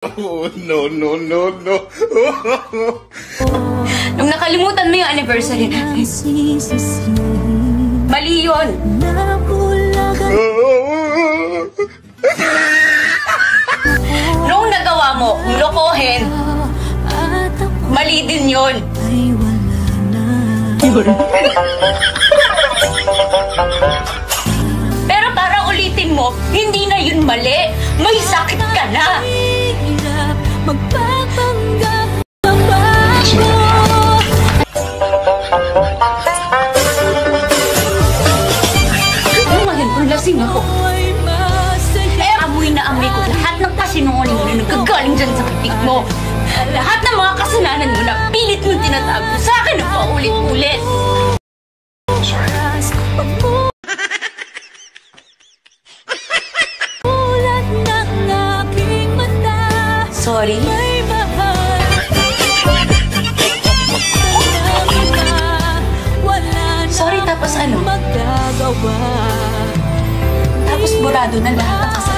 Oh, no, no, no, no. Nung nakalimutan mo yung anniversary natin, mali yun. Nung nagawa mo, lokohin, mali din yun. Pero para ulitin mo, hindi na yun mali. May sakit ka na. Magpapanggap ka ba ako? Ano ngayon kung lasing ako? Eh, amoy na amoy ko lahat ng kasinungaling mo na nagkagaling dyan sa pitik mo. Lahat ng mga kasalanan mo na pilit mo tinatago sa akin na paulit-ulit. Sorry? Sorry tapos ano? Tapos burado na lahat ang kasalanan.